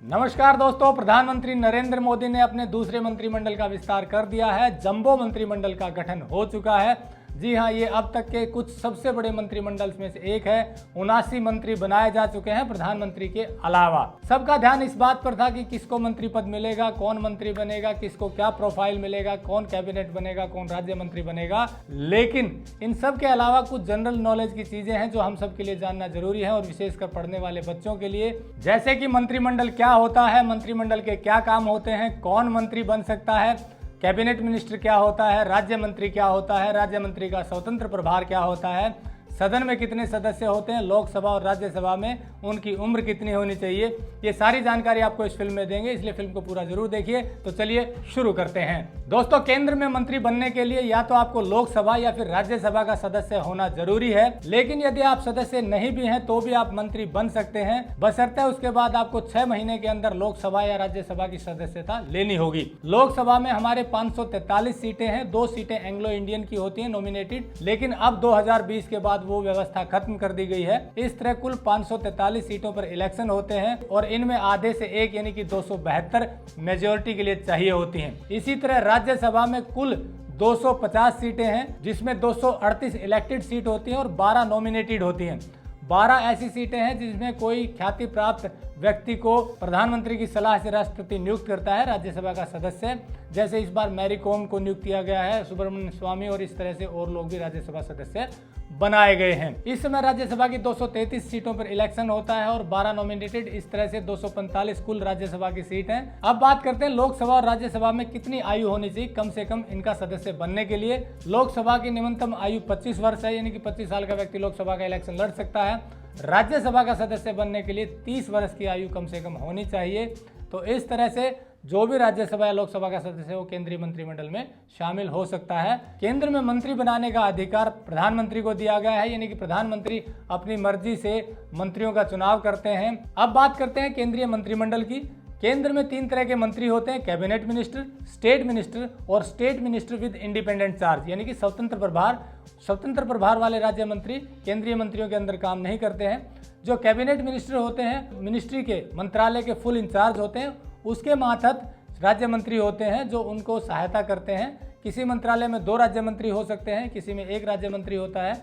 नमस्कार दोस्तों, प्रधानमंत्री नरेंद्र मोदी ने अपने दूसरे मंत्रिमंडल का विस्तार कर दिया है। जंबो मंत्रिमंडल का गठन हो चुका है। जी हां, ये अब तक के कुछ सबसे बड़े मंत्रिमंडल में से एक है। 79 मंत्री बनाए जा चुके हैं प्रधानमंत्री के अलावा। सबका ध्यान इस बात पर था कि किसको मंत्री पद मिलेगा, कौन मंत्री बनेगा, किसको क्या प्रोफाइल मिलेगा, कौन कैबिनेट बनेगा, कौन राज्य मंत्री बनेगा। लेकिन इन सब के अलावा कुछ जनरल नॉलेज की चीजें हैं जो हम सब के लिए जानना जरूरी है, और विशेषकर पढ़ने वाले बच्चों के लिए, जैसे कि मंत्रिमंडल क्या होता है, मंत्रिमंडल के क्या काम होते हैं, कौन मंत्री बन सकता है, कैबिनेट मिनिस्टर क्या होता है, राज्य मंत्री क्या होता है, राज्य मंत्री का स्वतंत्र प्रभार क्या होता है, सदन में कितने सदस्य होते हैं, लोकसभा और राज्यसभा में उनकी उम्र कितनी होनी चाहिए। ये सारी जानकारी आपको इस फिल्म में देंगे, इसलिए फिल्म को पूरा जरूर देखिए। तो चलिए शुरू करते हैं। दोस्तों, केंद्र में मंत्री बनने के लिए या तो आपको लोकसभा या फिर राज्यसभा का सदस्य होना जरूरी है, लेकिन यदि आप सदस्य नहीं भी हैं तो भी आप मंत्री बन सकते हैं, बशर्ते उसके बाद आपको 6 महीने के अंदर लोकसभा या राज्यसभा की सदस्यता लेनी होगी। लोकसभा में हमारे 543 सीटें हैं, 2 सीटें एंग्लो इंडियन की होती हैं नॉमिनेटेड, लेकिन अब 2020 के बाद वो व्यवस्था खत्म कर दी गई है। इस तरह कुल 543 सीटों पर इलेक्शन होते हैं और इनमें आधे से एक यानी कि 272 मेजोरिटी के लिए चाहिए होती हैं। इसी तरह राज्यसभा में कुल 250 सीटें हैं, जिसमें 238 इलेक्टेड सीट होती हैं और 12 नॉमिनेटेड होती हैं। 12 ऐसी सीटें हैं जिसमें कोई ख्याति प्राप्त व्यक्ति को प्रधानमंत्री की सलाह से राष्ट्रपति नियुक्त करता है राज्यसभा का सदस्य। जैसे इस बार मैरी कॉम को नियुक्त किया गया है, सुब्रमण्यम स्वामी, और इस तरह से और लोग भी राज्यसभा सदस्य बनाए गए हैं। इस समय राज्यसभा की 233 सीटों पर इलेक्शन होता है और 12 नॉमिनेटेड, इस तरह से 245 कुल राज्यसभा की सीट हैं। अब बात करते हैं लोकसभा और राज्यसभा में कितनी आयु होनी चाहिए कम से कम इनका सदस्य बनने के लिए। लोकसभा की न्यूनतम आयु 25 वर्ष है, यानी कि 25 साल का व्यक्ति लोकसभा का इलेक्शन लड़ सकता है। राज्यसभा का सदस्य बनने के लिए 30 वर्ष की आयु कम से कम होनी चाहिए। तो इस तरह से जो भी राज्यसभा या लोकसभा का सदस्य है वो केंद्रीय मंत्रिमंडल में शामिल हो सकता है। केंद्र में मंत्री बनाने का अधिकार प्रधानमंत्री को दिया गया है, यानी कि प्रधानमंत्री अपनी मर्जी से मंत्रियों का चुनाव करते हैं। अब बात करते हैं केंद्रीय मंत्रिमंडल की। केंद्र में 3 तरह के मंत्री होते हैं: कैबिनेट मिनिस्टर, स्टेट मिनिस्टर और state minister with independent charge, यानी कि स्वतंत्र प्रभार। स्वतंत्र प्रभार वाले राज्य मंत्री केंद्रीय मंत्रियों के अंदर काम नहीं करते हैं। जो कैबिनेट मिनिस्टर होते हैं, मिनिस्ट्री के मंत्रालय के फुल इंचार्ज होते हैं। उसके मातहत राज्य मंत्री होते हैं जो उनको सहायता करते हैं। किसी मंत्रालय में 2 राज्य मंत्री हो सकते हैं, किसी में 1 राज्य मंत्री होता है।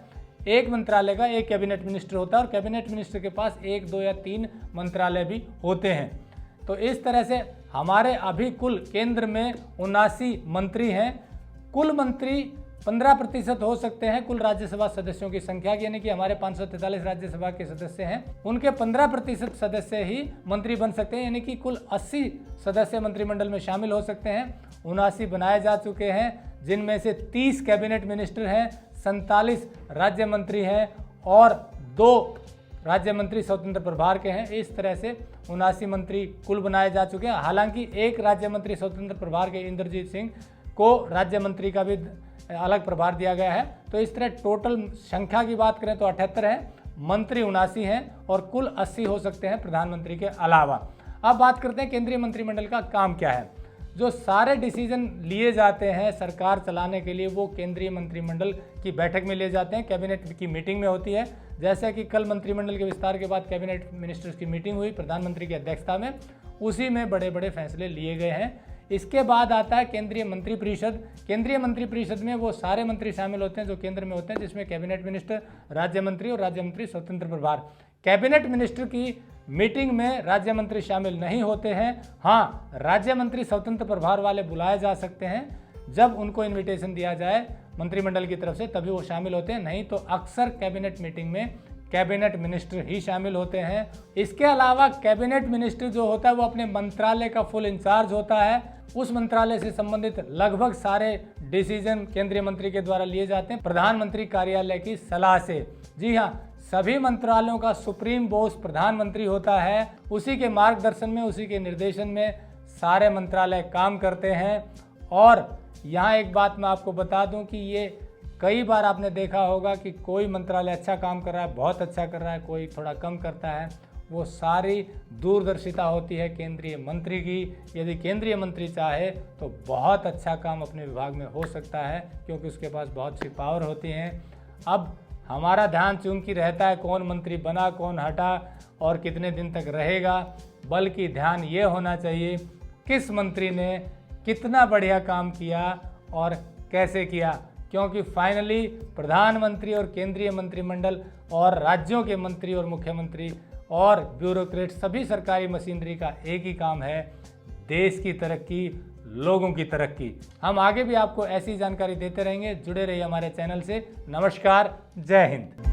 एक मंत्रालय का 1 कैबिनेट मिनिस्टर होता है और कैबिनेट मिनिस्टर के पास 1, 2 या 3 मंत्रालय भी होते हैं। तो इस तरह से हमारे अभी कुल केंद्र में 79 मंत्री हैं। कुल मंत्री 15% हो सकते हैं कुल राज्यसभा सदस्यों की संख्या की, यानी कि हमारे 543 राज्यसभा के सदस्य हैं, उनके 15% सदस्य ही मंत्री बन सकते हैं, यानी कि कुल 80 सदस्य मंत्रिमंडल में शामिल हो सकते हैं। 79 बनाए जा चुके हैं, जिनमें से 30 कैबिनेट मिनिस्टर हैं, 47 राज्य मंत्री हैं और 2 राज्य मंत्री स्वतंत्र प्रभार के हैं। इस तरह से 79 मंत्री कुल बनाए जा चुके हैं। हालांकि 1 राज्य मंत्री स्वतंत्र प्रभार के इंद्रजीत सिंह को राज्य मंत्री का भी अलग प्रभार दिया गया है। तो इस तरह टोटल संख्या की बात करें तो 78 है, मंत्री 79 हैं और कुल 80 हो सकते हैं प्रधानमंत्री के अलावा। अब बात करते हैं केंद्रीय मंत्रिमंडल का काम क्या है। जो सारे डिसीजन लिए जाते हैं सरकार चलाने के लिए वो केंद्रीय मंत्रिमंडल की बैठक में लिए जाते हैं, कैबिनेट की मीटिंग में होती है। जैसे कि कल मंत्रिमंडल के विस्तार के बाद कैबिनेट मिनिस्टर्स की मीटिंग हुई प्रधानमंत्री की अध्यक्षता में, उसी में बड़े बड़े फैसले लिए गए हैं। इसके बाद आता है केंद्रीय मंत्रिपरिषद। केंद्रीय मंत्रिपरिषद में वो सारे मंत्री शामिल होते हैं जो केंद्र में होते हैं, जिसमें कैबिनेट मिनिस्टर, राज्य मंत्री और राज्य मंत्री स्वतंत्र प्रभार। कैबिनेट मिनिस्टर की मीटिंग में राज्य मंत्री शामिल नहीं होते हैं। हाँ, राज्य मंत्री स्वतंत्र प्रभार वाले बुलाए जा सकते हैं, जब उनको इन्विटेशन दिया जाए मंत्रिमंडल की तरफ से तभी वो शामिल होते हैं, नहीं तो अक्सर कैबिनेट मीटिंग में कैबिनेट मिनिस्टर ही शामिल होते हैं। इसके अलावा कैबिनेट मिनिस्टर जो होता है वो अपने मंत्रालय का फुल इंचार्ज होता है। उस मंत्रालय से संबंधित लगभग सारे डिसीजन केंद्रीय मंत्री के द्वारा लिए जाते हैं प्रधानमंत्री कार्यालय की सलाह से। जी हाँ, सभी मंत्रालयों का सुप्रीम बॉस प्रधानमंत्री होता है। उसी के मार्गदर्शन में, उसी के निर्देशन में सारे मंत्रालय काम करते हैं। और यहाँ एक बात मैं आपको बता दूं कि ये कई बार आपने देखा होगा कि कोई मंत्रालय अच्छा काम कर रहा है, बहुत अच्छा कर रहा है, कोई थोड़ा कम करता है। वो सारी दूरदर्शिता होती है केंद्रीय मंत्री की। यदि केंद्रीय मंत्री चाहे तो बहुत अच्छा काम अपने विभाग में हो सकता है, क्योंकि उसके पास बहुत सी पावर होती हैं। अब हमारा ध्यान चूंकि रहता है कौन मंत्री बना, कौन हटा और कितने दिन तक रहेगा, बल्कि ध्यान ये होना चाहिए किस मंत्री ने कितना बढ़िया काम किया और कैसे किया। क्योंकि फाइनली प्रधानमंत्री और केंद्रीय मंत्रिमंडल और राज्यों के मंत्री और मुख्यमंत्री और ब्यूरोक्रेट सभी सरकारी मशीनरी का एक ही काम है, देश की तरक्की, लोगों की तरक्की। हम आगे भी आपको ऐसी जानकारी देते रहेंगे। जुड़े रहिए हमारे चैनल से। नमस्कार, जय हिंद।